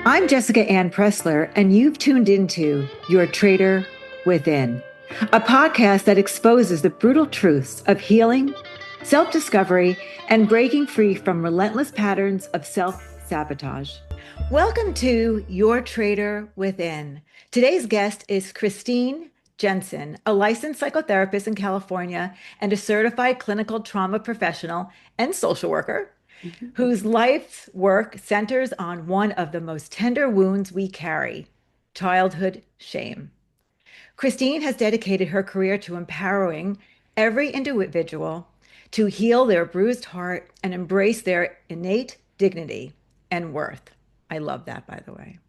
I'm Jessica Anne Pressler, and you've tuned into Your Traitor Within, a podcast that exposes the brutal truths of healing, self-discovery, and breaking free from relentless patterns of self-sabotage. Welcome to Your Traitor Within. Today's guest is Kristine Jensen, a licensed psychotherapist in California and a certified clinical trauma professional and social worker whose life's work centers on one of the most tender wounds we carry, childhood shame. Kristine has dedicated her career to empowering every individual to heal their bruised heart and embrace their innate dignity and worth. I love that, by the way.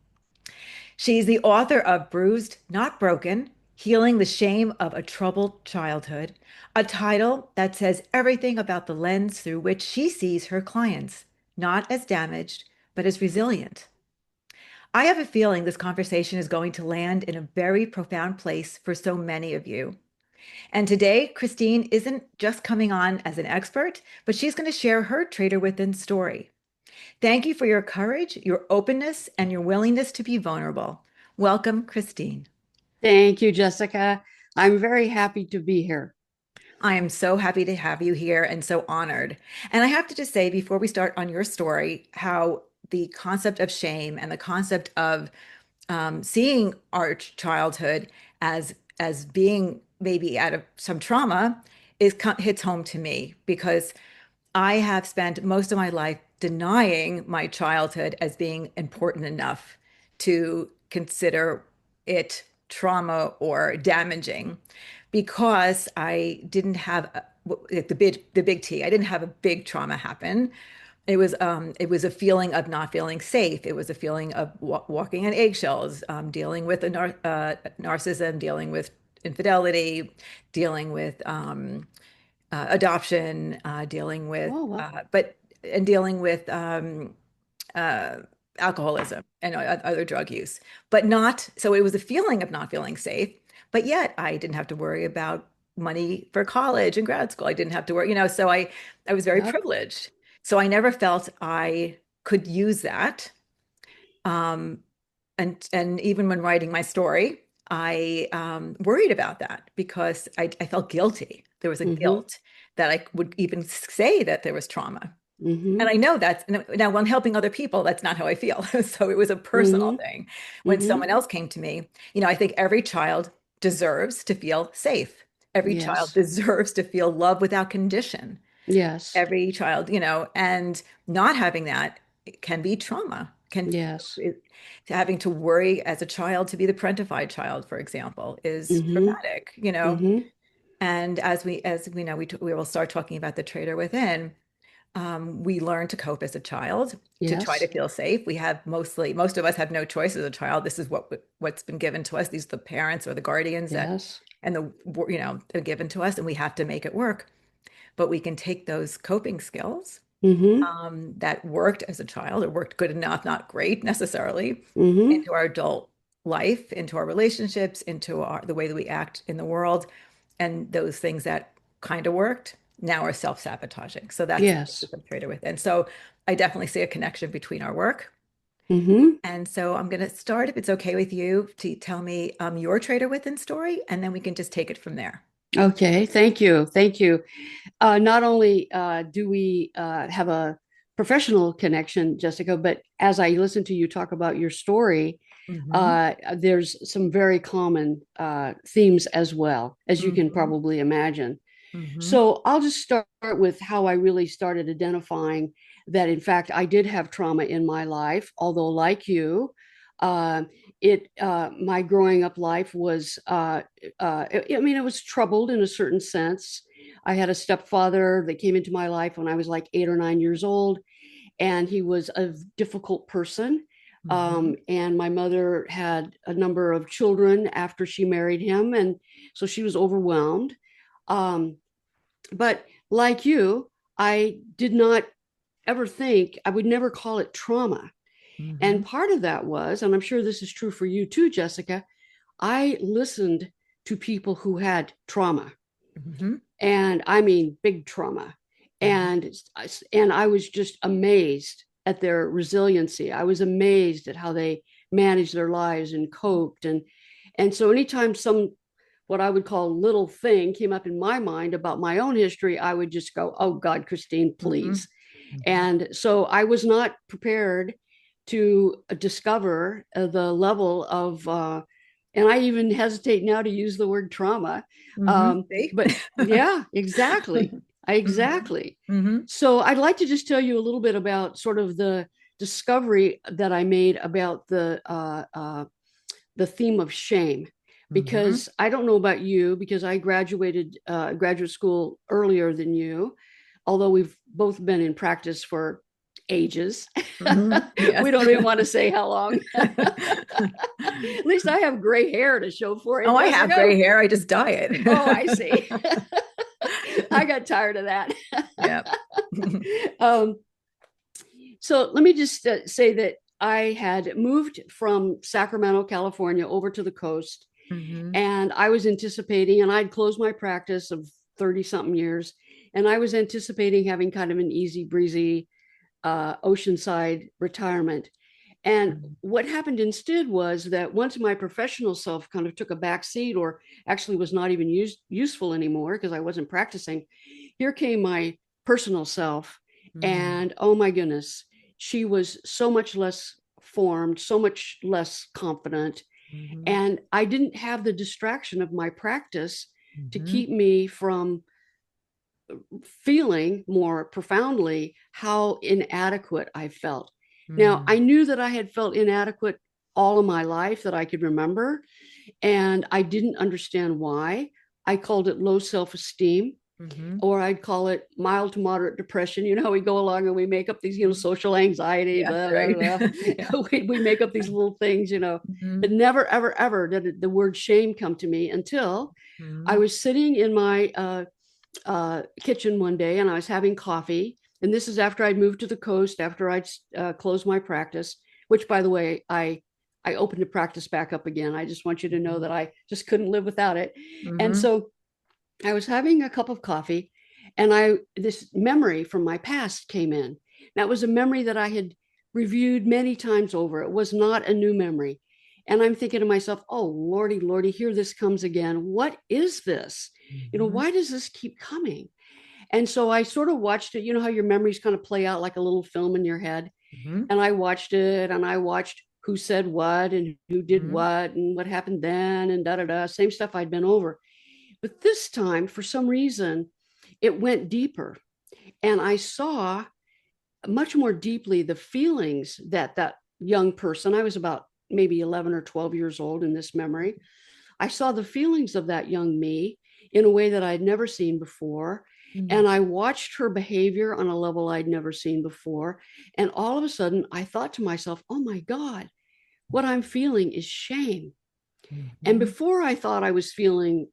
She's the author of Bruised, Not Broken: Healing the Shame of a Troubled Childhood, a title that says everything about the lens through which she sees her clients, not as damaged, but as resilient. I have a feeling this conversation is going to land in a very profound place for so many of you. And today, Kristine isn't just coming on as an expert, but she's going to share her Traitor Within story. Thank you for your courage, your openness, and your willingness to be vulnerable. Welcome, Kristine. Thank you, Jessica. I'm very happy to be here. I am so happy to have you here and so honored. And I have to just say, before we start on your story, how the concept of shame and the concept of seeing our childhood as being maybe out of some trauma hits home to me because I have spent most of my life denying my childhood as being important enough to consider it trauma or damaging because I didn't have the big T. I didn't have a big trauma happen. It was a feeling of not feeling safe. It was a feeling of walking on eggshells, dealing with narcissism, dealing with infidelity, dealing with adoption, dealing with, Oh, well. and dealing with uh, alcoholism and other drug use, but not, so it was a feeling of not feeling safe, but yet I didn't have to worry about money for college and grad school. I didn't have to worry, so I was very Yep. privileged. So I never felt I could use that. Um, and even when writing my story, I worried about that because I felt guilty. There was a Mm-hmm. guilt that I would even say that there was trauma. And Mm-hmm. I know that's now when helping other people, that's not how I feel. So it was a personal Mm-hmm. thing. When Mm-hmm. someone else came to me, I think every child deserves to feel safe. Every child Yes. deserves to feel love without condition. Yes. Every child, and not having that can be trauma, Yes. having to worry as a child to be the parentified child, for example, is Mm-hmm. traumatic. Mm-hmm. And as we know, we will start talking about the traitor within. We learn to cope as a child to try to Yes. feel safe. Most of us have no choice as a child. This is what's been given to us. These are the parents or the guardians Yes. they're given to us, and we have to make it work. But we can take those coping skills Mm-hmm. that worked as a child or worked good enough, not great necessarily, Mm-hmm. into our adult life, into our relationships, into the way that we act in the world. And those things that kind of worked now are self-sabotaging. So that's Yes. what I'm traded with. And so I definitely see a connection between our work. Mm-hmm. And so I'm going to start, if it's okay with you, to tell me your trader within story, and then we can just take it from there. Okay. Thank you. Thank you. Not only do we have a professional connection, Jessica, but as I listen to you talk about your story, Hmm. there's some very common themes as well, as you can Hmm. probably imagine. Hmm. So I'll just start with how I really started identifying that, in fact, I did have trauma in my life, although, like you, uh, my growing up life was, I mean, it was troubled in a certain sense. I had a stepfather that came into my life when I was like 8 or 9 years old, and he was a difficult person. Hmm. And my mother had a number of children after she married him, and so she was overwhelmed. Um, but like you, I did not ever think, I would never call it trauma. Hmm. And part of that was, and I'm sure this is true for you too, Jessica, I listened to people who had trauma, Hmm. and I mean big trauma. Hmm. And and I was just amazed at their resiliency. I was amazed at how they managed their lives and coped. And so anytime some what I would call little thing came up in my mind about my own history, I would just go, oh God, Kristine, please. And so I was not prepared to discover the level of, and I even hesitate now to use the word trauma. But yeah, exactly. Exactly. So I'd like to just tell you a little bit about sort of the discovery that I made about the theme of shame, because I don't know about you, because I graduated graduate school earlier than you, although we've both been in practice for ages. Yes. We don't even want to say how long. At least I have gray hair to show for it. Oh, I have gray hair. I just dye it. Oh, I see. I got tired of that. Yeah. So let me just say that I had moved from Sacramento, California, over to the coast. And I was anticipating, and I'd closed my practice of 30 something years. And I was anticipating having kind of an easy breezy oceanside retirement. And what happened instead was that once my professional self kind of took a back seat, or actually was not even useful anymore because I wasn't practicing, here came my personal self. And oh my goodness, she was so much less formed, so much less confident. And I didn't have the distraction of my practice to keep me from feeling more profoundly how inadequate I felt. Now, I knew that I had felt inadequate all of my life that I could remember, and I didn't understand why. I called it low self-esteem, or I'd call it mild to moderate depression. You know how we go along and we make up these, social anxiety, blah, right. Blah, blah. Yeah. we make up these little things, but never, ever, ever did the word shame come to me until I was sitting in my kitchen one day and I was having coffee. And this is after I'd moved to the coast, after I'd closed my practice, which, by the way, I opened the practice back up again. I just want you to know that I just couldn't live without it. And so I was having a cup of coffee, and this memory from my past came in. That was a memory that I had reviewed many times over. It was not a new memory. And I'm thinking to myself, oh, Lordy, Lordy, here this comes again. What is this? Why does this keep coming? And so I sort of watched it. You know how your memories kind of play out like a little film in your head. And I watched it, and I watched who said what and who did what and what happened then and da-da-da, same stuff I'd been over. But this time, for some reason, it went deeper. And I saw much more deeply the feelings that young person, I was about maybe 11 or 12 years old in this memory. I saw the feelings of that young me in a way that I'd never seen before. And I watched her behavior on a level I'd never seen before. And all of a sudden, I thought to myself, oh my God, what I'm feeling is shame. And before, I thought I was feeling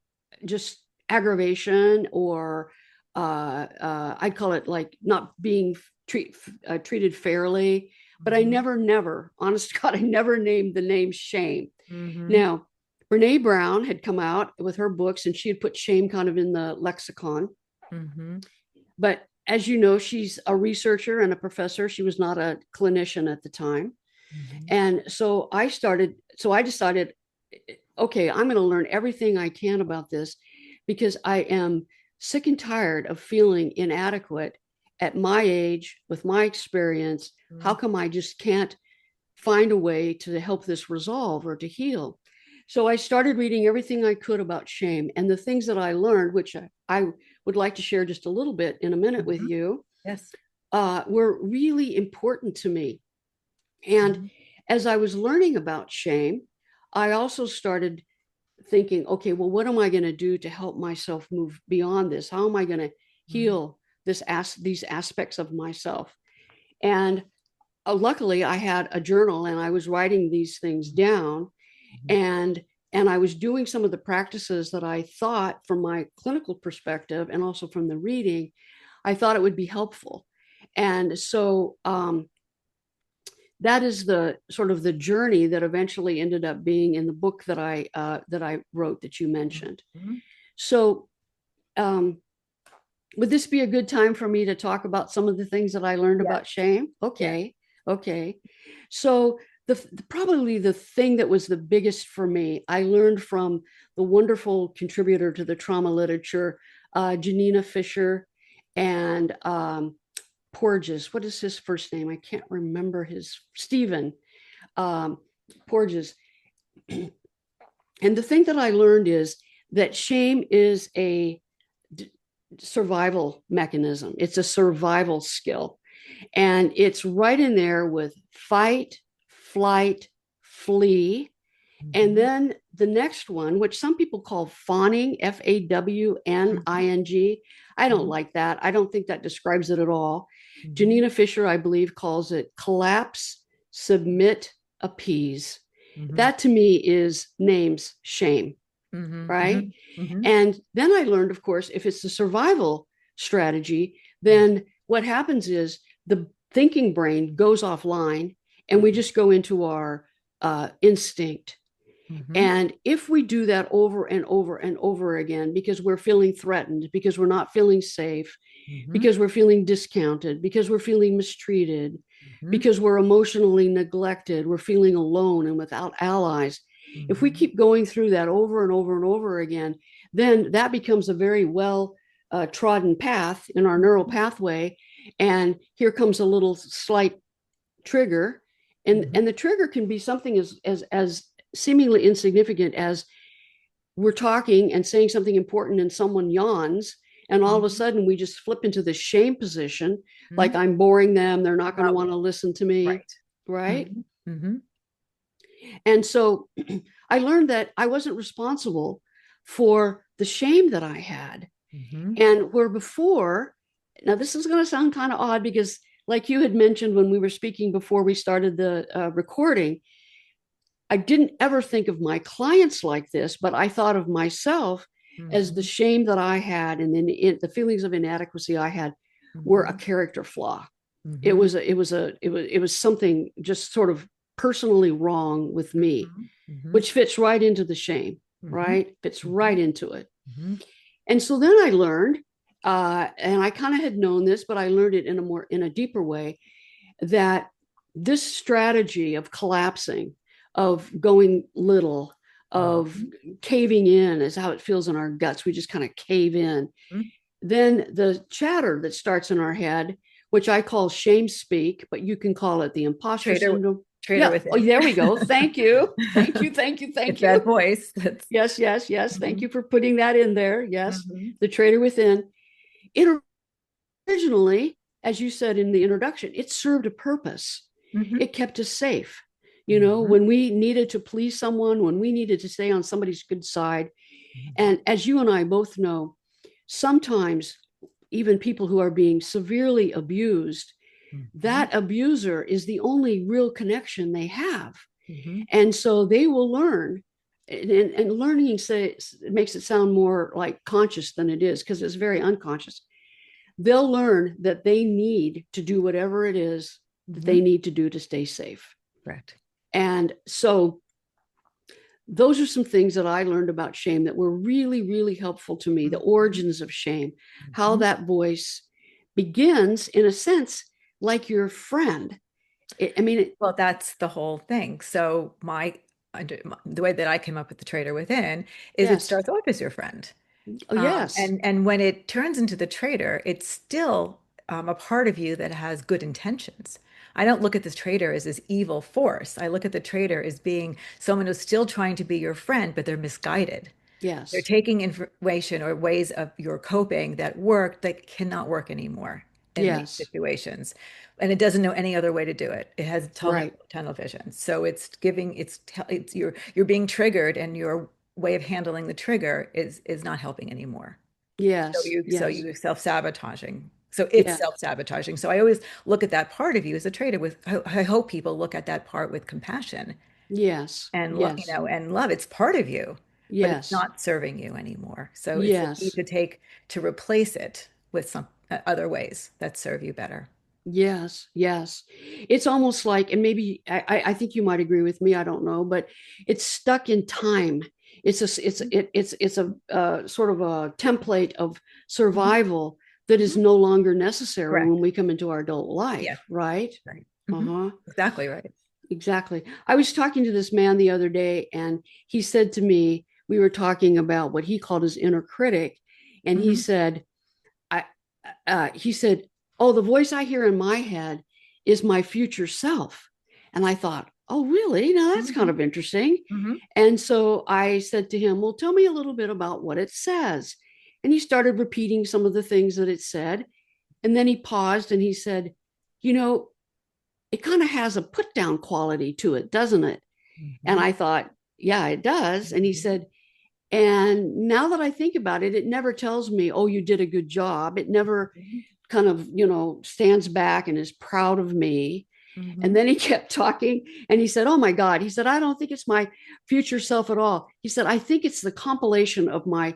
just aggravation, or I'd call it like not being treated fairly. But I never, honest to God, I never named the name shame. Now, Brene Brown had come out with her books, and she had put shame kind of in the lexicon. But as you know, she's a researcher and a professor. She was not a clinician at the time. And so I decided, okay, I'm going to learn everything I can about this, because I am sick and tired of feeling inadequate at my age with my experience. How come I just can't find a way to help this resolve or to heal? So I started reading everything I could about shame, and the things that I learned, which I would like to share just a little bit in a minute with you, were really important to me. And as I was learning about shame, I also started thinking, okay, well, what am I going to do to help myself move beyond this? How am I going to heal these aspects of myself? And luckily, I had a journal, and I was writing these things down. And I was doing some of the practices that I thought, from my clinical perspective and also from the reading, I thought it would be helpful. And so that is the sort of the journey that eventually ended up being in the book that I wrote that you mentioned. So would this be a good time for me to talk about some of the things that I learned about shame? Okay. Okay. So probably the thing that was the biggest for me, I learned from the wonderful contributor to the trauma literature, Janina Fisher, and Porges. What is his first name? I can't remember his Stephen um, Porges. And the thing that I learned is that shame is a survival mechanism. It's a survival skill. And it's right in there with fight, flight, flee. And then the next one, which some people call fawning, Fawning. I don't like that. I don't think that describes it at all. Janina Fisher, I believe, calls it collapse, submit, appease. That to me is names shame, right? And then I learned, of course, if it's a survival strategy, then what happens is the thinking brain goes offline and we just go into our instinct. And if we do that over and over and over again, because we're feeling threatened, because we're not feeling safe, because we're feeling discounted, because we're feeling mistreated, because we're emotionally neglected, we're feeling alone and without allies. If we keep going through that over and over and over again, then that becomes a very well trodden path in our neural pathway. And here comes a little slight trigger. And the trigger can be something as seemingly insignificant as we're talking and saying something important and someone yawns, and all of a sudden we just flip into the shame position, like I'm boring them, they're not going to want to listen to me, right? And so I learned that I wasn't responsible for the shame that I had. And where before, now this is going to sound kind of odd because like you had mentioned when we were speaking before we started the recording, I didn't ever think of my clients like this, but I thought of myself as the shame that I had and then the feelings of inadequacy I had were a character flaw. It was something just sort of personally wrong with me, which fits right into the shame, right? Fits right into it. And so then I learned, and I kind of had known this, but I learned it in a deeper way, that this strategy of collapsing, of going little, of caving in is how it feels in our guts. We just kind of cave in. Then the chatter that starts in our head, which I call shame speak, but you can call it the imposter syndrome. Traitor Within. Oh, there we go. Thank you. Thank you. It's that voice. Yes. Thank you for putting that in there. Yes. The traitor within. It originally, as you said in the introduction, it served a purpose. It kept us safe. You know, when we needed to please someone, when we needed to stay on somebody's good side. And as you and I both know, sometimes even people who are being severely abused, that abuser is the only real connection they have. And so they will learn, and learning it makes it sound more like conscious than it is, because it's very unconscious. They'll learn that they need to do whatever it is that they need to do to stay safe. Correct. And so those are some things that I learned about shame that were really, really helpful to me. The origins of shame, how that voice begins, in a sense, like your friend. Well, that's the whole thing. So the way that I came up with the traitor within is it starts off as your friend. Oh, yes. And when it turns into the traitor, it's still a part of you that has good intentions. I don't look at this traitor as this evil force. I look at the traitor as being someone who's still trying to be your friend, but they're misguided. Yes. They're taking information or ways of your coping that work that cannot work anymore in these situations. And it doesn't know any other way to do it. It has tunnel vision. So you're being triggered, and your way of handling the trigger is not helping anymore. Yes. So you're self-sabotaging. So it's self-sabotaging. So I always look at that part of you as a traitor I hope people look at that part with compassion. Yes. And and love. It's part of you, but it's not serving you anymore. So it's the need to replace it with some other ways that serve you better. Yes. It's almost like, and maybe I think you might agree with me, I don't know, but it's stuck in time. It's a sort of a template of survival that is no longer necessary when we come into our adult life, right? Exactly right. Exactly. I was talking to this man the other day, and he said to me, we were talking about what he called his inner critic, and he Hmm. said, I, he said, "Oh, the voice I hear in my head is my future self." And I thought, "Oh, really? Now that's kind Hmm. of interesting." Hmm. And so I said to him, "Well, tell me a little bit about what it says." And he started repeating some of the things that it said. And then he paused and he said, "You know, it kind of has a put down quality to it, doesn't it?" And Hmm. I thought, "Yeah, it does." And he said, "And now that I think about it, it never tells me, oh, you did a good job. It never kind of, stands back and is proud of me." And Hmm. then he kept talking and he said, "Oh my God." He said, "I don't think it's my future self at all." He said, "I think it's the compilation of my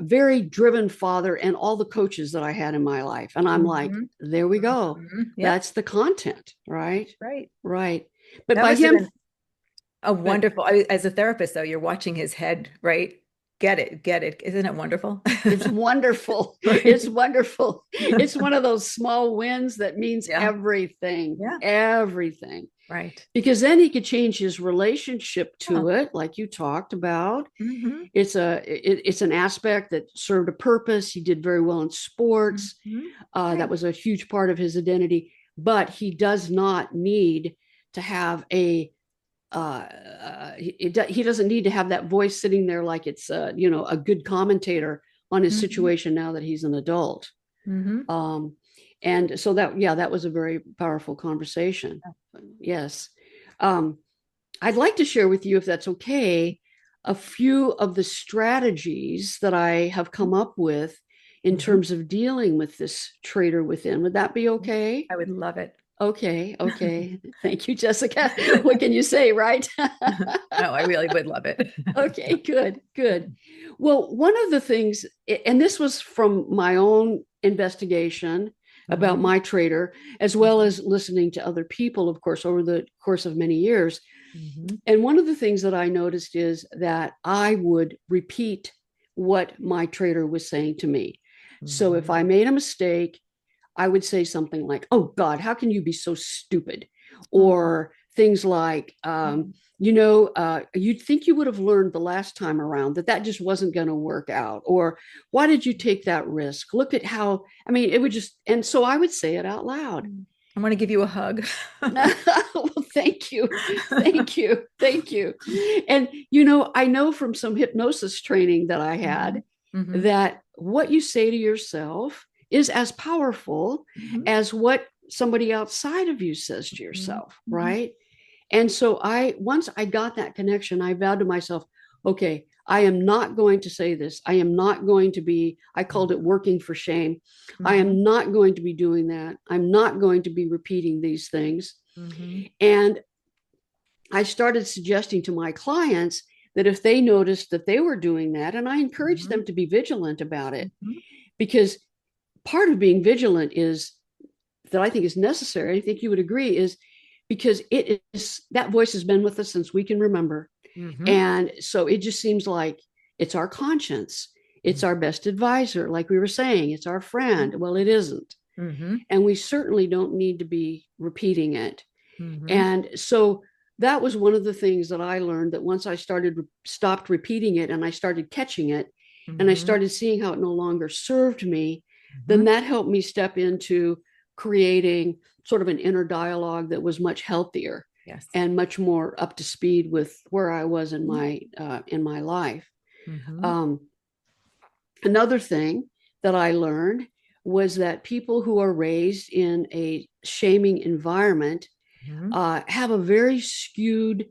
very driven father and all the coaches that I had in my life." And I'm like, Hmm. there we go. Yep. That's the content, right? Right. Right. But That by must have him, been a but wonderful, as a therapist, though, you're watching his head, right? Get it, get it. Isn't it wonderful? it's wonderful. It's Right. wonderful. It's one of those small wins that means Yeah. everything, Yeah. everything. Right. Because then he could change his relationship Oh. to it, like you talked about. Hmm. It's an aspect that served a purpose. He did very well in sports. Hmm. That Right. was a huge part of his identity. But he does not need to have he doesn't need to have that voice sitting there like it's a good commentator on his Hmm. situation now that he's an adult. Hmm. Um, and so that was a very powerful conversation. Yes. Um, I'd like to share with you, if that's okay, a few of the strategies that I have come up with in Hmm. terms of dealing with this traitor within. Would that be okay? I would love it. Okay, okay. Thank you, Jessica. What can you say, right? No, I really would love it. Okay, good, good. Well, one of the things, and this was from my own investigation about Hmm. my traitor, as well Hmm. as listening to other people, of course, over the course of many years. Hmm. And one of the things that I noticed is that I would repeat what my traitor was saying to me. So if I Hmm. made a mistake, I would say something like, "Oh God, how can you be so stupid?" Oh. Or things like, "You'd think you would have learned the last time around that just wasn't going to work out." Or, "Why did you take that risk? Look at how," I mean, it would just, and so I would say it out loud. I want to give you a hug. Well, thank you. Thank you. Thank you. And, I know from some hypnosis training that I Hmm. had Hmm. that what you say to yourself is as powerful Hmm. as what somebody outside of you says to Hmm. yourself, right? And so once I got that connection, I vowed to myself, okay, I am not going to say this. I am not going to be, I called it working for shame. I Hmm. am not going to be doing that. I'm not going to be repeating these things. Hmm. And I started suggesting to my clients that if they noticed that they were doing that, and I encouraged Hmm. them to be vigilant about it, Hmm. because part of being vigilant is that I think is necessary. I think you would agree is because it is that voice has been with us since we can remember. Hmm. And so it just seems like it's our conscience. It's our best advisor. Like we were saying, it's our friend. Well, it isn't. Hmm. And we certainly don't need to be repeating it. Hmm. And so that was one of the things that I learned, that once I stopped repeating it and I started catching it and I Hmm. started seeing how it no longer served me, then Hmm. that helped me step into creating sort of an inner dialogue that was much healthier Yes. and much more up to speed with where I was in my life. Hmm. Um, Another thing that I learned was that people who are raised in a shaming environment Hmm. have a very skewed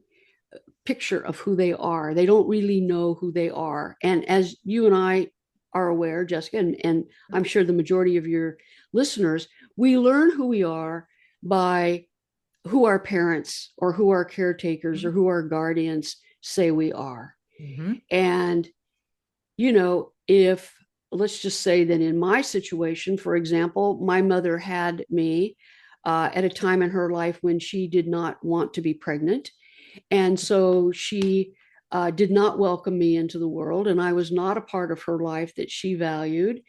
picture of who they are. They don't really know who they are. And as you and I are aware, Jessica, and I'm sure the majority of your listeners, we learn who we are by who our parents or who our caretakers or who our guardians say we are. Hmm. And, if let's just say that in my situation, for example, my mother had me at a time in her life when she did not want to be pregnant. And so she did not welcome me into the world, and I was not a part of her life that she valued.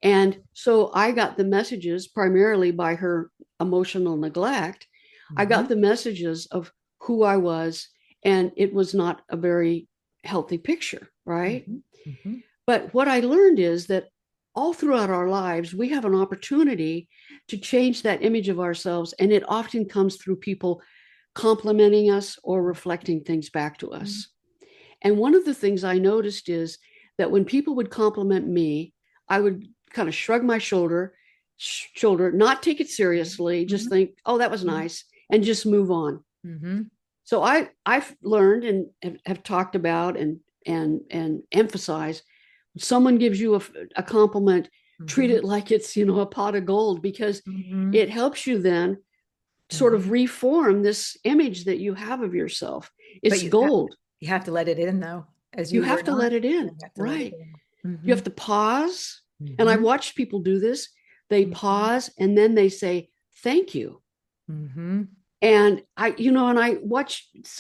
And so I got the messages primarily by her emotional neglect I got Mhm. the messages of who I was, and it was not a very healthy picture, right? Mhm. Mhm. But what I learned is that all throughout our lives, we have an opportunity to change that image of ourselves. And it often comes through people complimenting us or reflecting things back to Mhm. us. And one of the things I noticed is that when people would compliment me, I would kind of shrug my shoulder, not take it seriously, just Mhm. think, oh, that was nice, and just move on. Mhm. So I've learned and have talked about and emphasized, someone gives you a compliment, treat Mhm. it like it's, a pot of gold, because Mhm. it helps you then sort of Mhm. reform this image that you have of yourself. But It's gold. you have to let it in though, as You you have learn to on. let it You in, have to let it right? in. You have Mhm. to pause. And I've Mhm. watched people do this. They Mhm. pause and then they say, thank you. Mhm. And I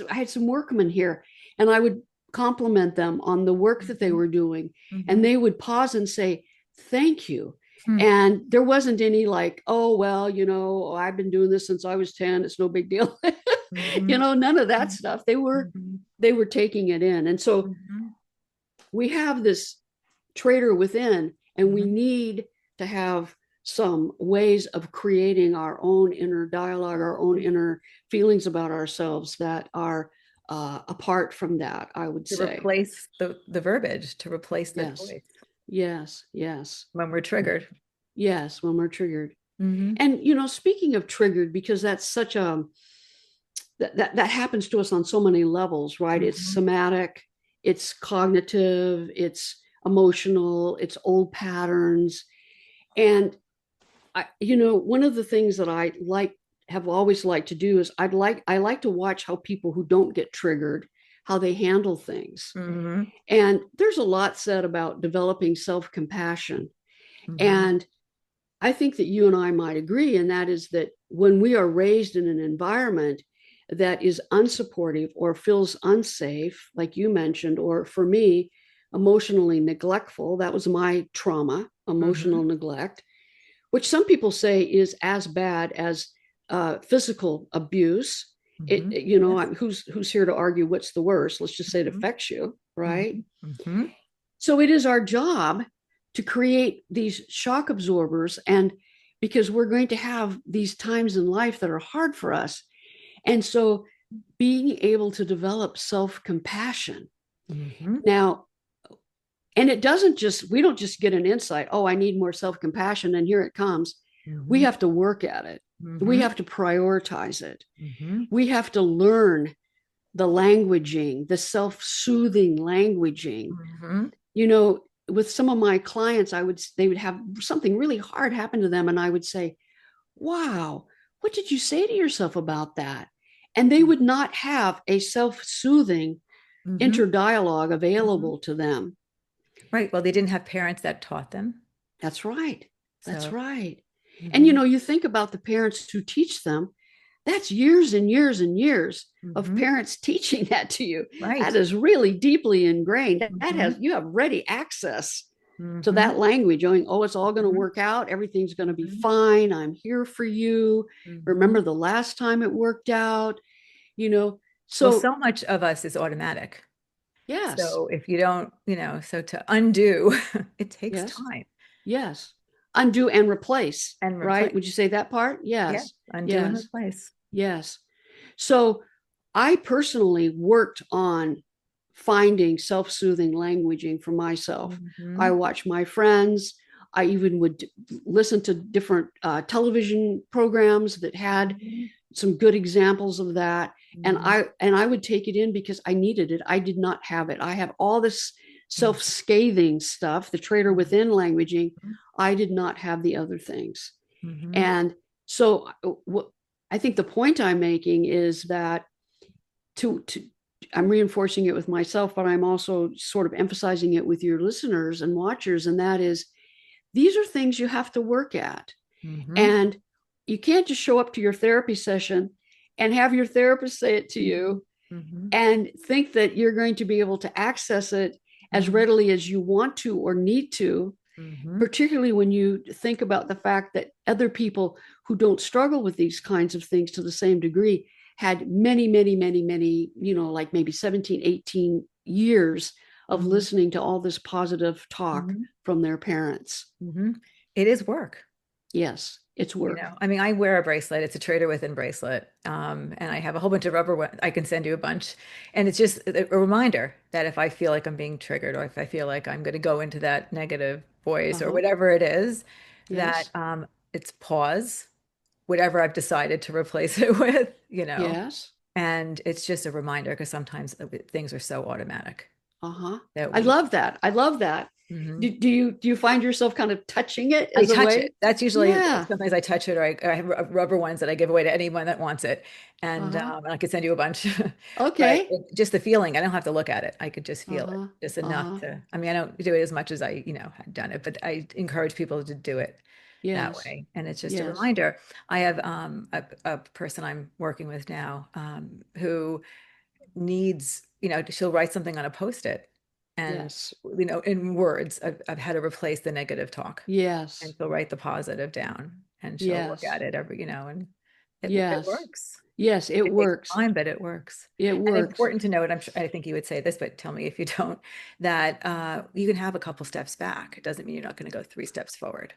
had some workmen here, and I would compliment them on the work that they Mhm. were doing. And Mhm. they would pause and say, thank you. Hmm. And there wasn't any like, oh, well, I've been doing this since I was 10. It's no big deal. Mhm. None of that stuff. They were Mhm. they were taking it in. And so Mhm. we have this traitor within, and we Mhm. need to have some ways of creating our own inner dialogue, our own inner feelings about ourselves that are apart from that, I would To say. replace the verbiage, to replace that Yes, voice yes, yes, when we're triggered. yes, when we're triggered. Mhm. And, speaking of triggered, because that's such a, that happens to us on so many levels, right? It's Mhm. somatic, it's cognitive, it's emotional, it's old patterns. And one of the things that have always liked to do is I like to watch how people who don't get triggered, how they handle things. Mhm. And there's a lot said about developing self-compassion. Mhm. And I think that you and I might agree, and that is that when we are raised in an environment that is unsupportive or feels unsafe, like you mentioned, or for me, emotionally neglectful, that was my trauma, emotional Mhm. neglect, which some people say is as bad as physical abuse. Mhm. Yes. Who's here to argue what's the worst? Let's just say it Mhm. affects you, right? Mhm. Mhm. So it is our job to create these shock absorbers, and because we're going to have these times in life that are hard for us, and so being able to develop self-compassion Mhm. now. And we don't just get an insight, oh, I need more self compassion, and here it comes. We Mhm. have to work at it. We Mhm. have to prioritize it. Mhm. We have to learn the languaging, the self soothing languaging. Mhm. With some of my clients, they would have something really hard happen to them, and I would say, wow, what did you say to yourself about that? And they would not have a self soothing Mhm. interdialogue Mhm. available to them. Right. Well, they didn't have parents that taught them. That's right. That's So, right. And mhm. you think about the parents who teach them, that's years and years and years of Mhm. parents teaching that to you. That Right. is really deeply ingrained. Mhm. You have ready access to that Mhm. language, going, oh, it's all going to Mhm. work out. Everything's going to be Mhm. fine. I'm here for you. Remember Mhm. the last time it worked out, you know? Well, So, so much of us is automatic. yes, So if you don't, so to undo, it takes yes, time yes. Undo and replace, and right? replace. Would you say that part? Yeah, Yes, undo and yes. replace. Yes. So I personally worked on finding self soothing languaging for myself. I Mhm. watched my friends. I even would listen to different television programs that had Mhm. some good examples of that, and Mhm. I would take it in because I needed it. I did not have it. I have all this Mhm. self-scathing stuff, the traitor Mhm. within languaging. I did not have the other things. Mhm. And so I think the point I'm making is that to I'm reinforcing it with myself, but I'm also sort of emphasizing it with your listeners and watchers, and that is these are things you have to work at. Mhm. And you can't just show up to your therapy session and have your therapist say it to Mhm. you Mhm. and think that you're going to be able to access it as Mhm. readily as you want to or need to. Mm-hmm. particularly when you think about the fact that other people who don't struggle with these kinds of things to the same degree had many, many, many, many, like maybe 17, 18 years of Mm-hmm. listening to all this positive talk Mm-hmm. from their parents. Mm-hmm. It is work. Yes, it's work. I mean, I wear a bracelet. It's a Traitor Within bracelet. And I have a whole bunch of rubber ones. I can send you a bunch. And it's just a reminder that if I feel like I'm being triggered or if I feel like I'm going to go into that negative voice or Uh-huh. whatever it is, that Yes. it's pause, whatever I've decided to replace it with. Yes. And it's just a reminder because sometimes things are so automatic Uh-huh. that I we. love that. I love that. Mhm. Do you find yourself kind of touching it I as a touch way? it. That's usually Yeah. sometimes I touch it, or I have rubber ones that I give away to anyone that wants it, Uh-huh. and I could send you a bunch. But Okay. just the feeling, I don't have to look at it. I could just feel it, Uh-huh. just enough Uh-huh. to. I mean, I don't do it as much as I had done it, but I encourage people to do it that Yes. way, and it's just a Yes. reminder. I have a person I'm working with now who needs, she'll write something on a post-it, and Yes. in words, I've had to replace the negative talk and Yes. she'll write the positive down and she'll look Yes. at it and it Yes. works. Yes, it It takes works. time, but it works. It And works. important to note, I think you would say this, but tell me if you don't, that you can have a couple steps back. It doesn't mean you're not going to go 3 steps forward.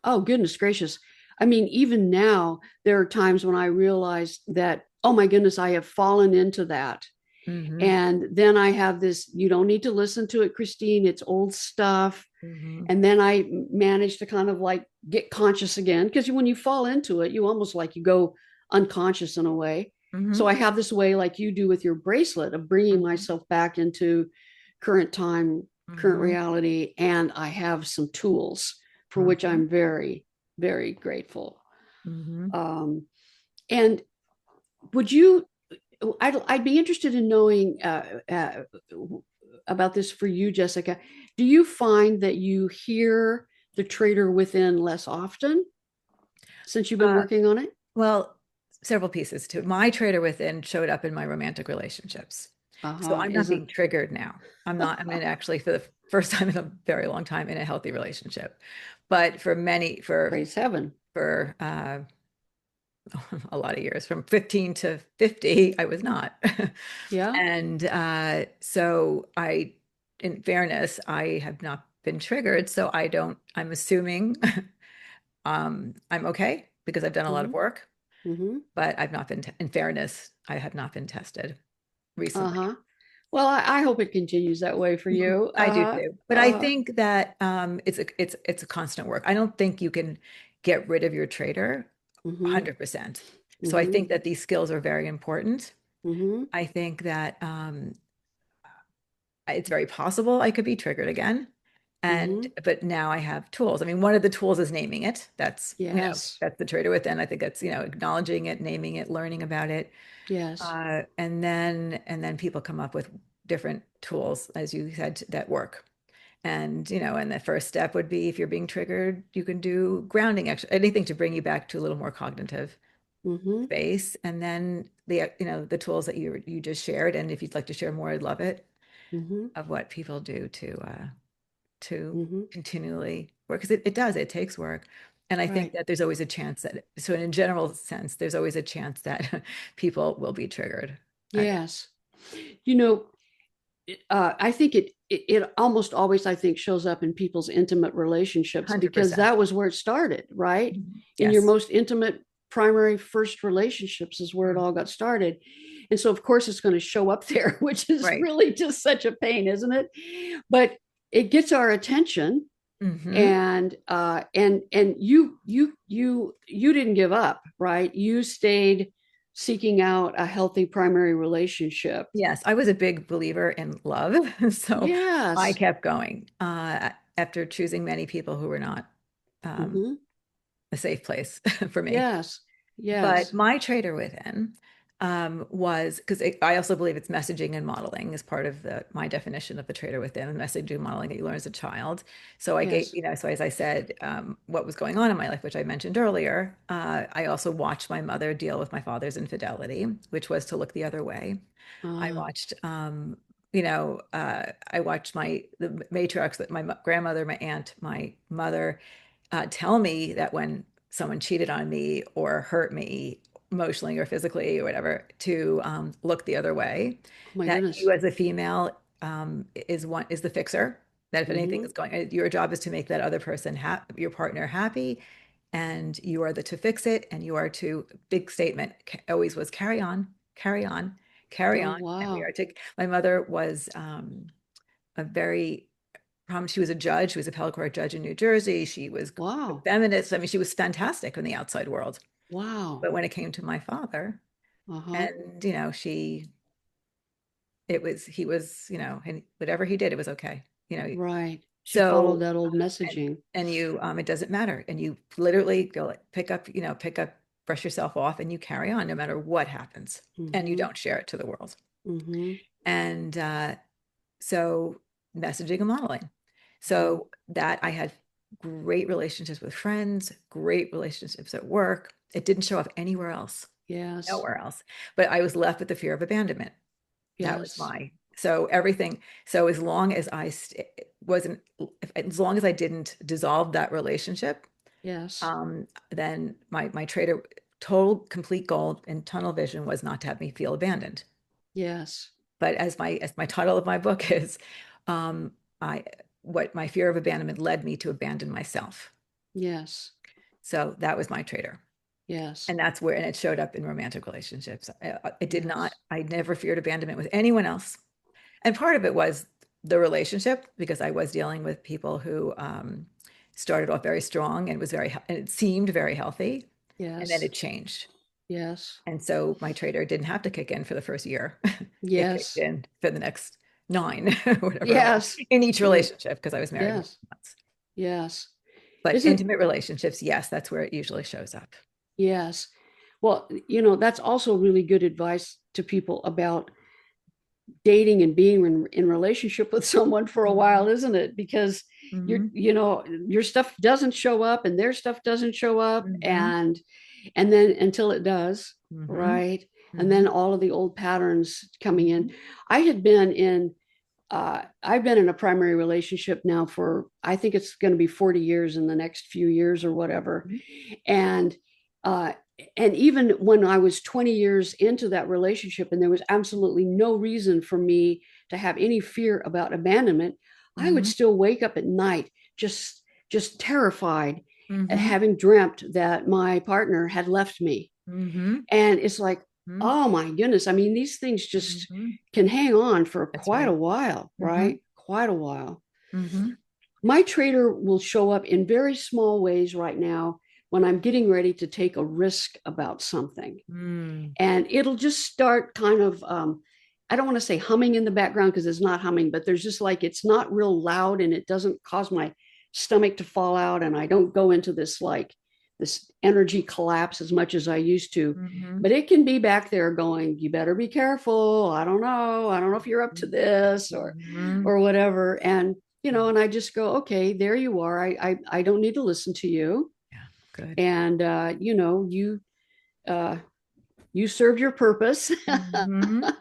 Oh, goodness gracious. I mean, even now, there are times when I realize that, oh my goodness, I have fallen into that. Mm-hmm. And then I have this, you don't need to listen to it, Kristine. It's old stuff. Mm-hmm. And then I manage to kind of like get conscious again. Because when you fall into it, you almost like you go unconscious in a way. So Mm-hmm. I have this way, like you do with your bracelet, of bringing Mm-hmm. myself back into current time, current Mm-hmm. reality. And I have some tools for which Mm-hmm. I'm very, very grateful. Mm-hmm. Um, and would you, I'd be interested in knowing about this for you, Jessica. Do you find that you hear the traitor within less often since you've been Uh, working on it? well, several pieces to it. My Traitor Within showed up in my romantic relationships. So Uh-huh. I'm not Isn't being triggered now. I'm in actually for the first time in a very long time in a healthy relationship. But for many, praise heaven. for a lot of years, from 15 to 50, I was not. Yeah. And so in fairness, I have not been triggered. So I'm assuming I'm okay because I've done a lot of Mm-hmm. work, Mm-hmm. but I've not been, in fairness, I have not been tested recently. Uh-huh. Well, I hope it continues that way for Mhm. you. I do Uh-huh. too. But I Uh-huh. think that it's a constant work. I don't think you can get rid of your traitor Mm-hmm. 100%. So I Mm-hmm. think that these skills are very important. Mm-hmm. I think that it's very possible I could be triggered again. Mm-hmm. But now I have tools. I mean, one of the tools is naming it. Yes. That's the traitor within. I think that's, acknowledging it, naming it, learning about it. Yes. And then people come up with different tools, as you said, that work. And the first step would be if you're being triggered, you can do grounding, actually, anything to bring you back to a little more cognitive Mm-hmm. space. And then the tools that you just shared. And if you'd like to share more, I'd love it, Mm-hmm. of what people do to Mm-hmm. continually work, because it takes work. And I think Right. that there's always a chance that, so in a general sense, there's always a chance that people will be triggered again. Yes. You know, I think it almost always, I think, shows up in people's intimate relationships because 100%. that was where it started, right? Mhm. In your Yes. most intimate primary first relationships is where it all Mhm. got started. And so of course it's going to show up there, which is Right. really just such a pain, isn't it? But it gets our attention, Hmm. and you didn't give up, right? You stayed seeking out a healthy primary relationship. Yes, I was a big believer in love, so I Yes. kept going after choosing many people who were not um, Mm-hmm. a safe place for me. Yes. But Yes. my traitor within was because I also believe it's messaging and modeling is part of my definition of the traitor within, messaging and modeling that you learn as a child. So Yes. so as I said, what was going on in my life, which I mentioned earlier, I also watched my mother deal with my father's infidelity, which was to look the other way. I Uh, watched, I watched the matriarchs, that my grandmother, my aunt, my mother, tell me that when someone cheated on me or hurt me emotionally or physically or whatever, to look the other way. Oh my That you goodness. as a female is the fixer. That if anything Mm-hmm. is going, your job is to make that other person your partner happy, and you are the to fix it, and you are to, big statement always was, carry on, carry on, carry Oh on, and we wow. are to. My mother was a very she was a judge. She was a appellate court judge in New Jersey. She was a Wow. feminist. I mean, she was fantastic in the outside world. Wow. But when it came to my father, Uh-huh. and he was, and whatever he did, it was okay. Right. She followed So, that old and messaging. it doesn't matter. And you literally go, like, pick up, brush yourself off, and you carry on no matter what happens. And you Mm-hmm. don't share it to the world. Mm-hmm. And so messaging and modeling. Mm-hmm. So that I had great relationships with friends, great relationships at work. It didn't show up anywhere else, Yes. nowhere else. But I was left with the fear of abandonment. That was Yes. so everything. So as long as wasn't, as long as I didn't dissolve that relationship, Yes. then my trader total complete goal and tunnel vision was not to have me feel abandoned. Yes. But as my title of my book is, um, I what my fear of abandonment led me to abandon myself. Yes. So that was my traitor. Yes. And it showed up in romantic relationships. I did not, Yes. I never feared abandonment with anyone else. And part of it was the relationship, because I was dealing with people who started off very strong and and it seemed very healthy. And then Yes. it changed. Yes. And so my traitor didn't have to kick in for the first year. It kicked Yes. in for the next 9, whatever it was, Yes. in each Yeah. relationship, because I was married more Yes. than once. Yes. But Isn't intimate relationships, yes, that's where it usually shows up. yes. Well, that's also really good advice to people about dating and being in relationship with someone for a while, isn't it? Because Mm-hmm. your stuff doesn't show up and their stuff doesn't show up, Mm-hmm. and then until it does, Mm-hmm. right? And Mm-hmm. then all of the old patterns coming in. Mm-hmm. I had I've been in a primary relationship now for, I think it's going to be 40 years in the next few years or whatever. And uh, and even when I was 20 years into that relationship and there was absolutely no reason for me to have any fear about abandonment, I would Mm-hmm. still wake up at night just terrified, Mm-hmm. having dreamt that my partner had left me. Mm-hmm. And it's like, Mm-hmm. oh my goodness. I mean, these things just Mm-hmm. can hang on for That's quite a right. while, Mm-hmm. right? Quite a while. Mm-hmm. My trader will show up in very small ways right now when I'm getting ready to take a risk about something. Mm. And it'll just start kind of, I don't want to say humming in the background because it's not humming, but there's just like, it's not real loud and it doesn't cause my stomach to fall out. And I don't go into this energy collapse as much as I used to. Mm-hmm. But it can be back there going, you better be careful. I don't know. I don't know if you're up to this Mm-hmm. or whatever. And and I just go, okay, there you are. I don't need to listen to you. Yeah, good. And uh, you served your purpose, Mm-hmm. and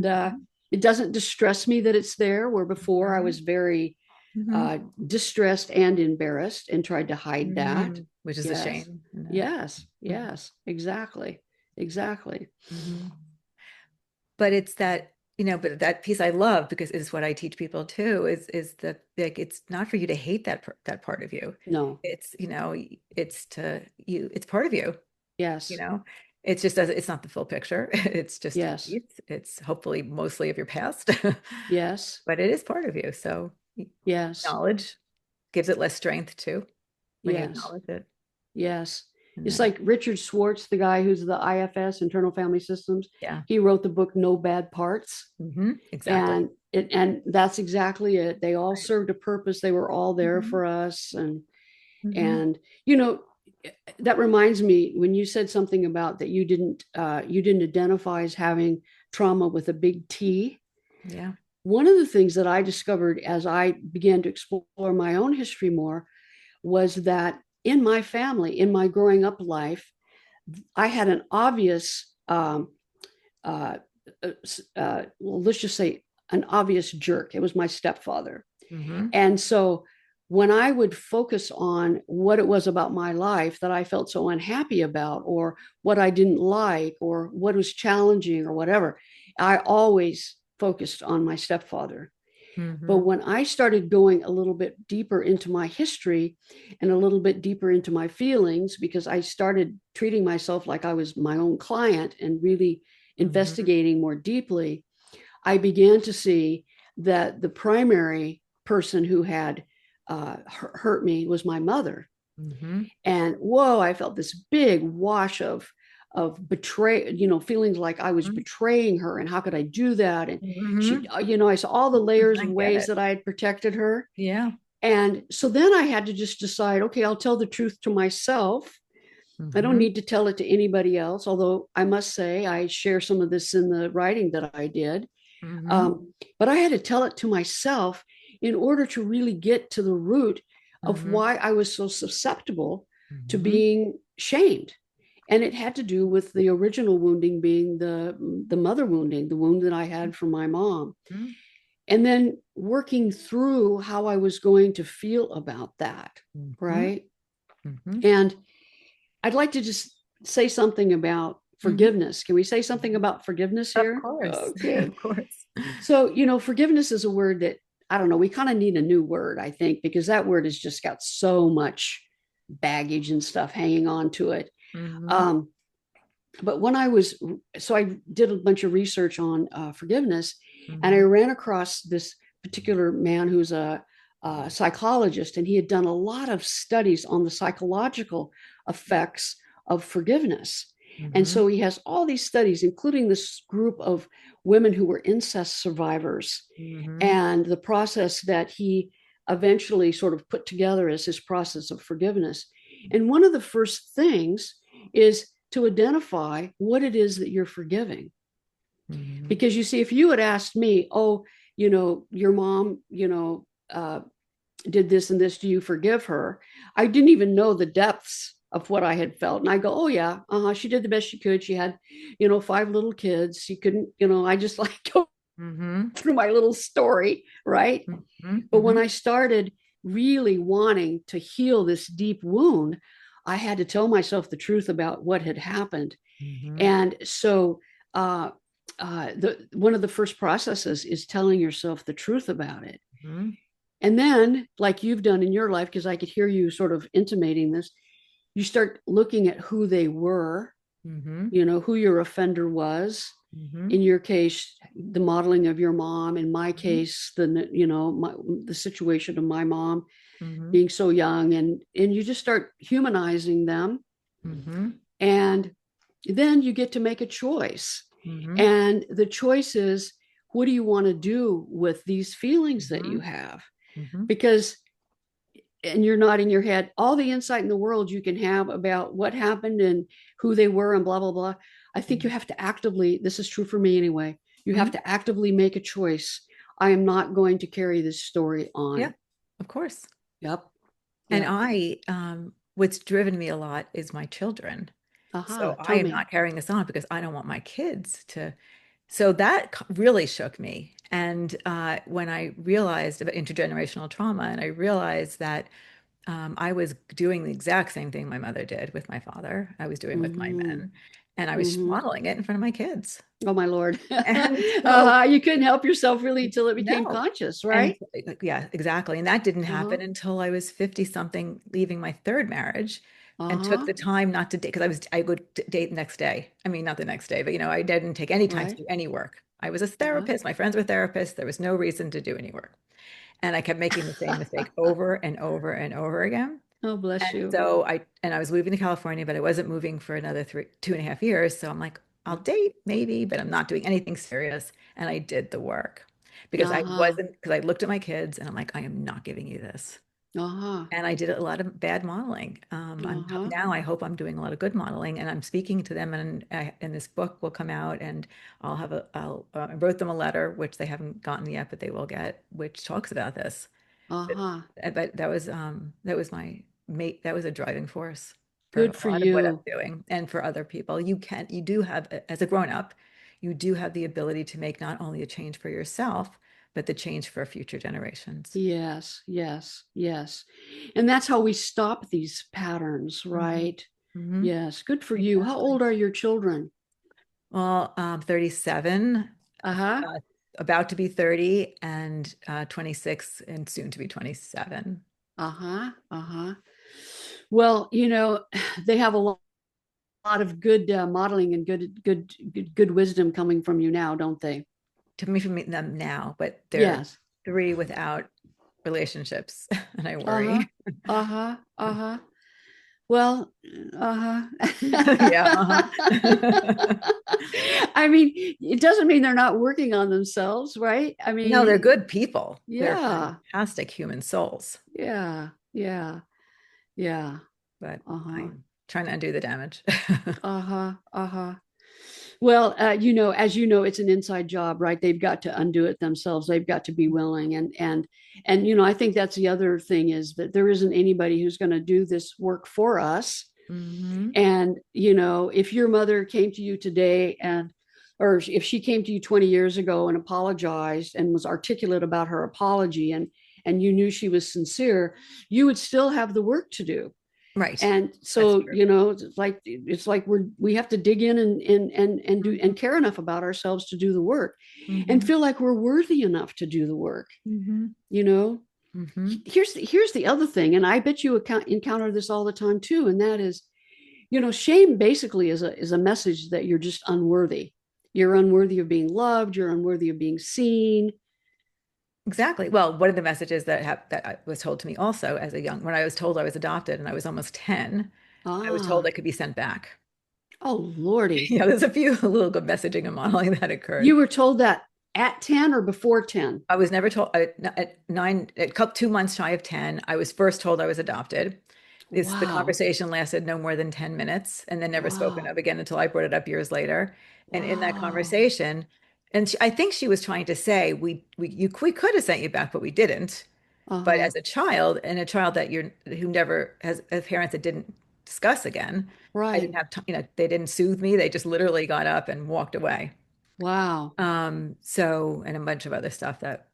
Mm-hmm. it doesn't distress me that it's there. Where before I was very Mm-hmm. distressed and embarrassed and tried to hide that. Mm-hmm. Which is a Yes, shame. yes, Mhm. yes, exactly, exactly. Mhm. But it's but that piece I love, because it's what I teach people too, is that, like, it's not for you to hate that part of you. No, It's, it's part of you, you yes, know. It's just, it's not the full picture. It's just a yes, piece. It's hopefully mostly of your past, yes, but it is part of you. So yes, knowledge gives it less strength too, when you yes. acknowledge it. Yes. And It's then, like Richard Schwartz, the guy who's the IFS, Internal Family Systems. yeah. He wrote the book No Bad Parts. Exactly. And that's exactly it. They all Right. served a purpose. They were all there Mhm. for us. Mhm. And you know, that reminds me when you said something about that you didn't identify as having trauma with a big T. Yeah. One of the things that I discovered as I began to explore my own history more was that in my family, in my growing up life, I had an obvious, well, let's just say, an obvious jerk. It was my stepfather. Mm-hmm. And so when I would focus on what it was about my life that I felt so unhappy about, or what I didn't like, or what was challenging, or whatever, I always focused on my stepfather. But Mm-hmm. when I started going a little bit deeper into my history and a little bit deeper into my feelings, because I started treating myself like I was my own client and really Mm-hmm. investigating more deeply, I began to see that the primary person who had hurt me was my mother. Mm-hmm. And whoa, I felt this big wash of betray, feelings like I was betraying her, and how could I do that? And she, Mm-hmm. I saw all the layers I of get ways it. that I had protected her. Yeah. And so then I had to just decide, okay, I'll tell the truth to myself. I don't Mm-hmm. need to tell it to anybody else, although I must say I share some of this in the writing that I did. Mm-hmm. But I had to tell it to myself in order to really get to the root of Mm-hmm. why I was so susceptible to Mm-hmm. being shamed. And it had to do with the original wounding being the mother wounding, the wound that I had from my mom. Mm-hmm. And then working through how I was going to feel about that, Mm-hmm. right? Mm-hmm. And I'd like to just say something about Mm-hmm. forgiveness. Can we say something about forgiveness Of here? course. Okay. Of course. So, forgiveness is a word that, I don't know, we kind of need a new word, I think, because that word has just got so much baggage and stuff hanging on to it. Mm-hmm. Um, but so I did a bunch of research on forgiveness, and I Mm-hmm. ran across this particular man who's a psychologist, and he had done a lot of studies on the psychological effects of forgiveness. And Mm-hmm. so he has all these studies, including this group of women who were incest survivors, Mm-hmm. and the process that he eventually sort of put together as his process of forgiveness. And one of the first things is to identify what it is that you're forgiving. Mm-hmm. Because you see, if you had asked me, oh, your mom, did this and this, do you forgive her? I didn't even know the depths of what I had felt. And I go, oh, yeah, she did the best she could. She had, 5 little kids. She couldn't, I just like go Mm-hmm. through my little story, right? Mm-hmm. But when Mm-hmm. I started really wanting to heal this deep wound, I had to tell myself the truth about what had happened. Mm-hmm. And so, uh, one of the first processes is telling yourself the truth about it. Mm-hmm. And then, like you've done in your life, because I could hear you sort of intimating this, you start looking at who they were, Mm-hmm. who your offender was. Mm-hmm. In your case, the modeling of your mom. In my Mm-hmm. case, the situation of my mom Mm-hmm. being so young, and you just start humanizing them, Mm-hmm. and then you get to make a choice. Mm-hmm. And the choice is, what do you want to do with these feelings that Mm-hmm. you have? Mm-hmm. Because, and you're nodding your head, all the insight in the world you can have about what happened and who they were and blah, blah, blah. I think you have to actively, this is true for me anyway, you have Mm-hmm. to actively make a choice. I am not going to carry this story Yeah, on. of course. Yep. And Yep. what's driven me a lot is my children. So Aha. I Tell am me. not carrying this on because I don't want my kids to. So that really shook me. And when I realized about intergenerational trauma, and I realized that I was doing the exact same thing my mother did with my father, I was doing with my Mm-hmm. men, and I was Mm-hmm. modeling it in front of my kids. Oh my Lord. And so You couldn't help yourself really until it became no. conscious, And right? yeah, exactly. And that didn't Uh-huh. happen until I was 50 something, leaving my third marriage, and took Uh-huh. the time not to date because I would date the next day. I mean, not the next day, but I didn't take any time to Right. do any work. I was a Uh-huh. therapist. My friends were therapists. There was no reason to do any work. And I kept making the same mistake over and over and over again. Oh, bless And you. so I was moving to California, but I wasn't moving for another 2.5 years. So I'm like, I'll date maybe, but I'm not doing anything serious. And I did the work Uh-huh. because I looked at my kids and I'm like, I am not giving you this. Uh-huh. And I did a lot of bad modeling. Uh-huh. Now I hope I'm doing a lot of good modeling, and I'm speaking to them. And this book will come out, and I wrote them a letter, which they haven't gotten yet, but they will get, which talks about this. Uh-huh. But that was my mate. That was a driving force for Good a for lot of what I'm you. doing, and for other people. You do have, as a grown up, you do have the ability to make not only a change for yourself, but the change for future generations. Yes, yes, yes. And that's how we stop these patterns, Mhm. right? Mhm. Yes, good for you. How Exactly. old are your children? Well, 37, Uh-huh. uh, about to be 30, and 26, and soon to be 27. Uh-huh. Uh-huh. Well, they have a lot of good modeling and good wisdom coming from you now, don't they? To me, from meeting them now, but they're Yes. 3 without relationships, and I Uh-huh. worry. Uh-huh. Uh-huh. Well, uh-huh. Yeah. Uh-huh. I mean, it doesn't mean they're not working on themselves, right? I No, they're mean, good people. They're yeah, fantastic human souls, yeah, yeah, yeah. but Uh-huh. I'm trying to undo the damage. Uh-huh. Uh-huh. Well, as you know, it's an inside job, right? They've got to undo it themselves. They've got to be willing. And I think that's the other thing is that there isn't anybody who's going to do this work for us. Hmm. And, if your mother came to you today or if she came to you 20 years ago and apologized and was articulate about her apology and you knew she was sincere, you would still have the work to do. Right. And That's so, true. it's like we have to dig in and do Hmm. and care enough about ourselves to do the work and Hmm. feel like we're worthy enough to do the work, Hmm. you know. Hmm. Here's the other thing, and I bet you encounter this all the time too, and that is, shame basically is a message that you're just unworthy. You're unworthy of being loved, you're unworthy of being seen. Exactly. Well, one of the messages that was told to me also as a when I was told I was adopted and I was almost 10, I was told Ah, I could be sent back. oh Lordy. There's a few little good messaging and modeling that You occurred. were told that at 10 or before 10? I was never told at 9, 2 months shy of 10, I was first told I was adopted. The Wow. conversation lasted no more than 10 minutes and then never spoken Wow. of again until I brought it up years later. And in that Wow. conversation, and I think she was trying to say, we could have sent you back, but we didn't. But Uh-huh. as a child, and a child that who never has parents that didn't discuss again, I Right. didn't have time, they didn't soothe me. They just literally got up and walked away. Wow. So, and a bunch of other stuff that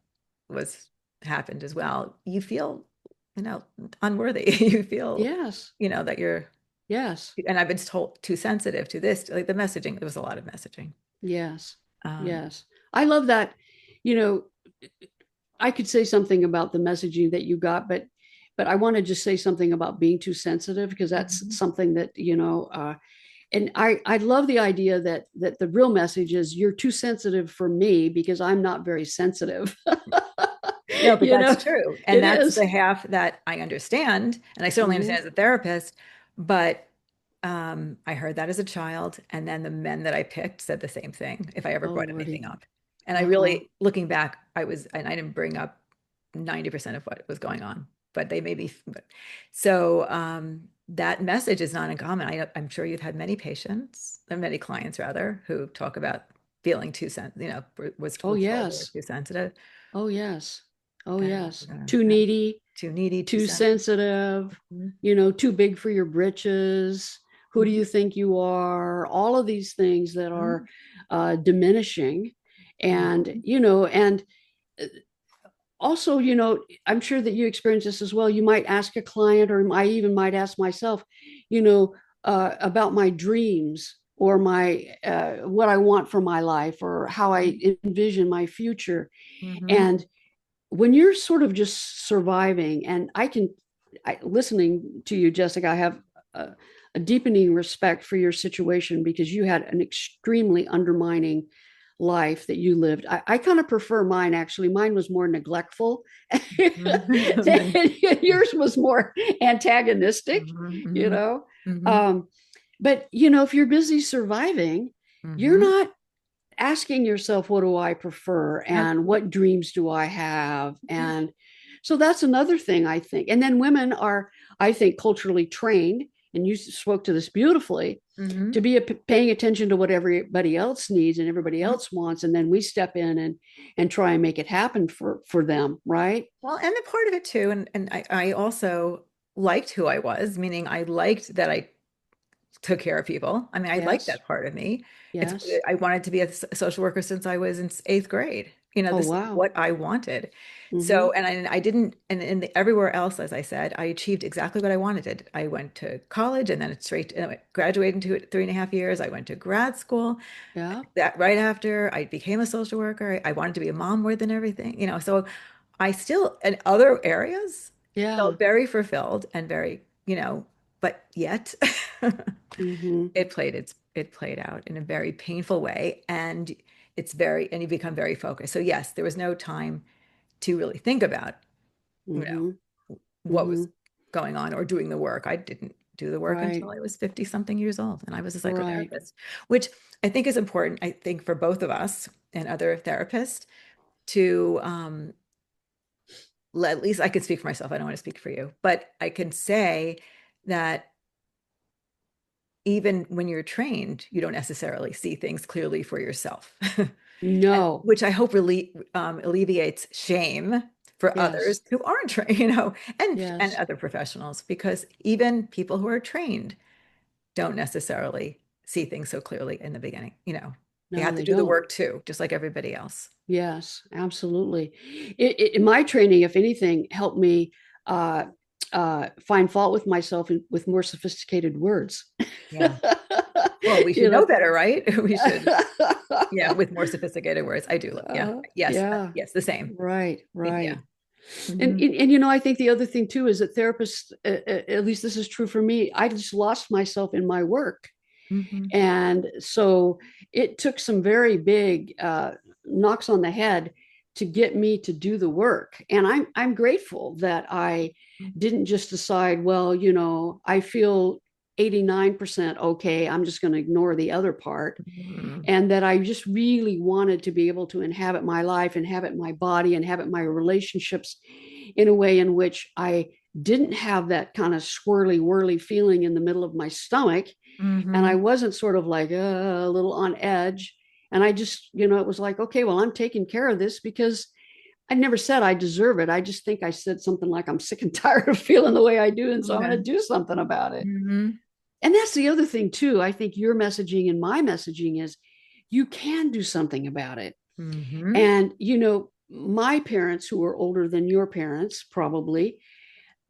was happened as well. You feel, you know, unworthy. You feel, Yes. that you're, Yes. and I've been told too sensitive to this, like the messaging. There was a lot of messaging. Yes. Um, Yes. I love that. You know, I could say something about the messaging that you got, but I want to just say something about being too sensitive because that's mhm. something that, and I love the idea that the real message is you're too sensitive for me because I'm not very sensitive. No, but you that's know, true. And it that's is. the half that I understand. And I certainly Mm-hmm. understand as a therapist, but I heard that as a child. And then the men that I picked said the same thing if I ever Oh, brought anything Lordy. up. And I Uh-huh. really, looking back, and I didn't bring up 90% of what was going on, but they maybe, so that message is not uncommon. I'm sure you've had many patients, or many clients rather, who talk about feeling too Oh, was told they were yes. too sensitive. Oh, yes. Oh, And yes. Too needy, too needy, too too sensitive. sensitive, Mhm. too big for your britches. Who do Mhm. you think you are? All of these things that are Mhm. diminishing. And, Mhm. and uh, also, I'm sure that you experience this as well. You might ask a client, or I even might ask myself, about my dreams or my what I want for my life or how I envision my future. Mhm. And when you're sort of just surviving, and listening to you, Jessica, I have a deepening respect for your situation because you had an extremely undermining life that you lived. I kind of prefer mine, actually. Mine was more neglectful. Mhm. Yours was more antagonistic, you Mhm. know. Mhm. Um, but, if you're busy surviving, you're Mhm. not asking yourself, what do I prefer Yep. and what dreams do I have? And so that's another thing, I think. And then women are, I think, culturally trained, and you spoke to this beautifully, to Mhm. be paying attention to what everybody else needs and everybody Mhm. else wants, and then we step in and try and make it happen for them, right? Well, and the part of it too, and I also liked who I was, meaning I liked that I took care of people. I mean, I like Yes. that part of me. It's Yes. I wanted to be a social worker since I was in eighth grade. Oh, This is wow. what I wanted. Mm-hmm. So, and I didn't, and everywhere else, as I said, I achieved exactly what I wanted. I went to college and then graduated into it 3.5 years. I went to grad school. Yeah. That right after I became a social worker, I wanted to be a mom more than everything, so I still, in other areas, Yeah. felt very fulfilled and very, but yet Mm-hmm. it played out in a very painful way, and and you become very focused. So yes, there was no time to really think about, you Mm-hmm. know, what Mm-hmm. was going on or doing the work. I didn't do the work Right. until I was 50 something years old, and I was a Right. psychotherapist, which I think is important, I think, for both of us and other therapists to at least I can speak for myself. I don't want to speak for you, but I can say that even when you're trained, you don't necessarily see things clearly for yourself. And No. which I hope really alleviates shame for Yes. others who aren't trained, and Yes. other professionals, because even people who are trained don't necessarily see things so clearly in the beginning. They No, have to they do the don't. work too, just like everybody else. Yes, absolutely. In my training, if anything, helped me uh, find fault with myself with more sophisticated words. Yeah. Well, we You should know. know better, right? We should. Yeah, with more sophisticated words. I do. Yeah. Yes. Yeah. Yes. The same. Right. Yeah. Right. Hmm. I think the other thing too is that therapists, at least this is true for me, I just lost myself in my work. Hmm. And so it took some very big knocks on the head to get me to do the work. And I'm grateful that I didn't just decide, well, I feel 89% okay, I'm just going to ignore the other part. Hmm. And that I just really wanted to be able to inhabit my life, inhabit my body, inhabit my relationships in a way in which I didn't have that kind of swirly whirly feeling in the middle of my stomach, and I Hmm. wasn't sort of like a little on edge. And I just, it was like, okay, well, I'm taking care of this because I never said I deserve it. I just think I said something like, I'm sick and tired of feeling the way I do. And so I'm going to Okay. do something about it. Hmm. And that's the other thing, too. I think your messaging and my messaging is you can do something about it. Hmm. And, my parents, who are older than your parents, probably,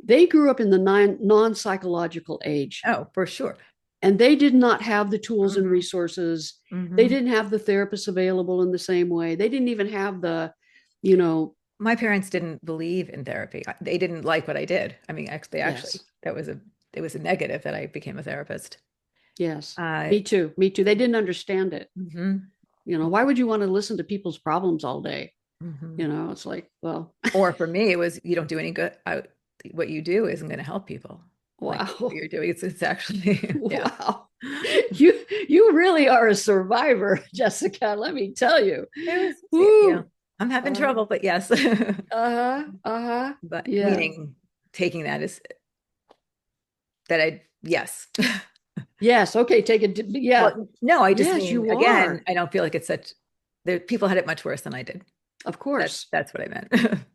they grew up in the non psychological age, Oh, for sure. and they did not have the tools and Hmm. resources. They Hmm. didn't have the therapists available in the same way. They didn't even have you know My parents didn't believe in therapy. They didn't like what I did. I mean, actually, yes, it was a negative that I became a therapist. yes, Uh, me too, they didn't understand it. hmm. Why would you want to listen to people's problems all day? Hmm. It's like, well. Or for me, it was you don't do any good. What you do isn't going to help people. Like what Wow. you're doing, it's actually yeah. Wow. You really are a survivor, Jessica, let me tell you. Yeah. Woo. I'm having uh, trouble, but yes. uh-huh. But Yeah. meaning taking that is that I yes. Yes, okay, take it. Yeah. Well, no, I just Yes, mean you again, are. I don't feel like it's such there people had it much worse than I did. Of That's course. that's what I meant.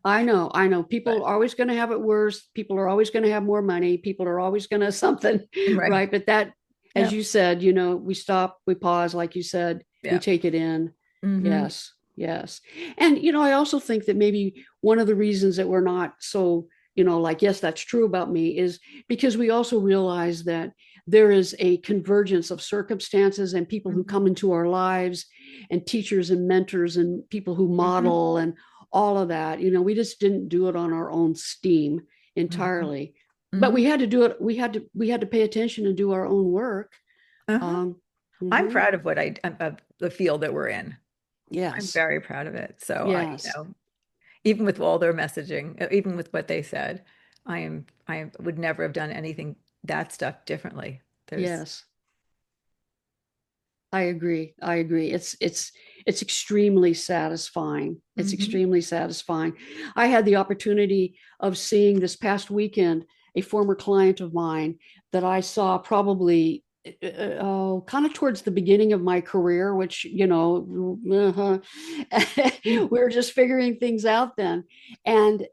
I know. But People are always going to have it worse. People are always going to have more money. People are always going to something, right. right? But that, as Yeah. you said, we stop, we pause, like you said, we Yeah. take it in. Hmm. Yes, yes. And, I also think that maybe one of the reasons that we're not so, like, yes, that's true about me is because we also realize that there is a convergence of circumstances and people who Hmm. come into our lives and teachers and mentors and people who Hmm. model and all of that. We just didn't do it on our own steam Hmm. entirely, but Hmm. we had to do it. We had to pay attention and do our own work. Uh-huh. um I'm mhm. proud of of the field that we're in. I'm Yes, very proud of it. So yes, even with all their messaging, even with what they said, I would never have done anything that stuff differently. There's yes, I agree. It's extremely satisfying. It's Mhm. extremely satisfying. I had the opportunity of seeing this past weekend a former client of mine that I saw probably kind of towards the beginning of my career, which, we were just figuring things out then. And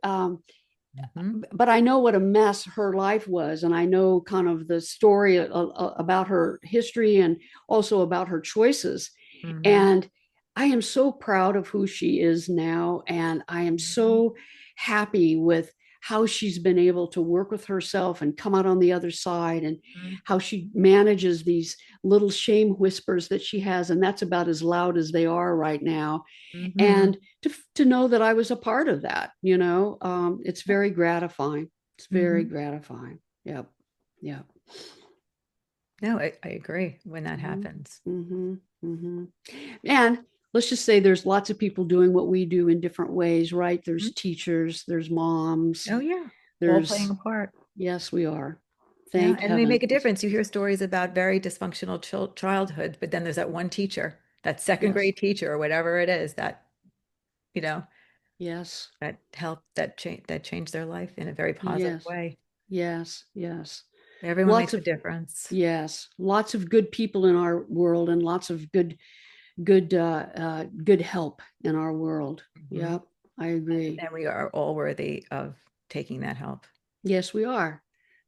Mhm. but I know what a mess her life was, and I know kind of the story about her history and also about her choices. Mhm. And I am so proud of who she is now, and I am Mhm. so happy with how she's been able to work with herself and come out on the other side, and how she manages these little shame whispers that she has, and that's about as loud as they are right now. Mhm. And to know that I was a part of that, it's very gratifying. It's very Mhm. gratifying. Yep. Yep. No, I agree when that Mm-hmm. happens. Mm-hmm. Mm-hmm. And let's just say there's lots of people doing what we do in different ways, right? There's Mhm. teachers, there's moms, Oh yeah, all playing there's, a part. yes, we are. Yeah, Thank and we make heaven. a difference. You hear stories about very dysfunctional childhood, but then there's that one teacher, that second Yes. grade teacher or whatever it is that, you know, Yes. that helped that changed their life in a very positive Yes. way. Yes. Yes. Everyone Lots makes a of, difference. yes, lots of good people in our world, and lots of good help in our world. Hmm. Yep, I agree. And we are all worthy of taking that help. Yes, we are.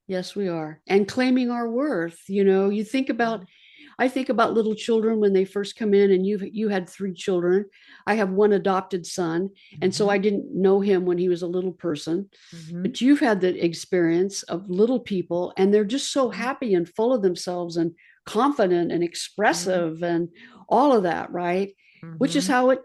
Yes, we are. And claiming our worth. You think about, I think about little children when they first come in, and you had three children. I have one adopted son, and so Hmm. I didn't know him when he was a little person. Hmm. But you've had the experience of little people, and they're just so Hmm. happy and full of themselves and confident and Hmm. expressive and all of that, right? Which is Hmm. how it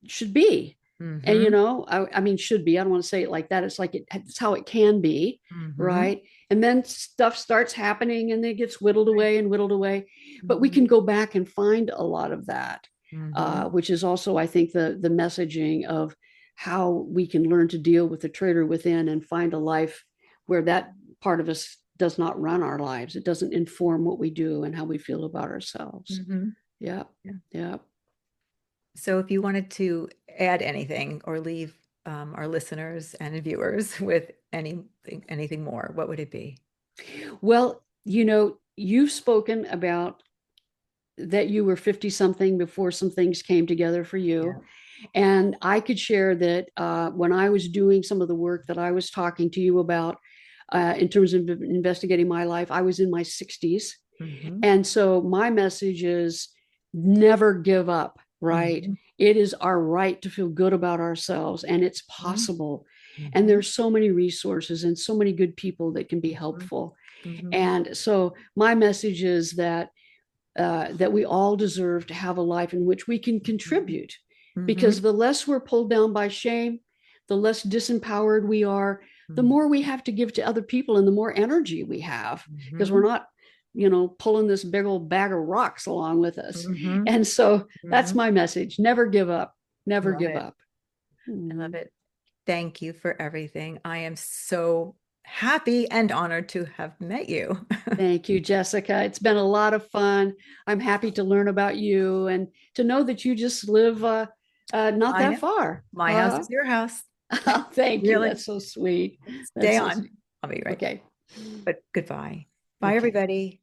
should be. And Hmm. I mean, should be. I don't want to say it like that. It's like it's how it can be, Hmm. right? And then stuff starts happening, and it gets whittled Right. away and whittled away. But we Hmm. can go back and find a lot of that, Hmm. which is also, I think, the messaging of how we can learn to deal with the traitor within and find a life where that part of us does not run our lives. It doesn't inform what we do and how we feel about ourselves. Hmm. Yeah, Yeah. yeah. So if you wanted to add anything or leave our listeners and viewers with anything more, what would it be? Well, you've spoken about that you were 50 something before some things came together for Yeah. you. And I could share that when I was doing some of the work that I was talking to you about in terms of investigating my life, I was in my 60s. Hmm. And so my message is never give up, right? Hmm. It is our right to feel good about ourselves, and it's possible. And Hmm. there's so many resources and so many good people that can be Hmm. helpful. Hmm. And so my message is that we all deserve to have a life in which we can contribute, Hmm. because the less we're pulled down by shame, the less disempowered we are, the Hmm. more we have to give to other people, and the more energy we have, because we're Hmm. not pulling this big old bag of rocks along with us. Hmm. And so that's Hmm. my message: never give up, never Love give it. up. I love Mm. it. Thank you for everything. I am so happy and honored to have met you. Thank you, Jessica. It's been a lot of fun. I'm happy to learn about you and to know that you just live not I that know. far. My house is your house. Thank you. Really. That's so sweet. Stay That's so on. sweet. I'll be right. Okay. But goodbye. Bye, Okay. everybody.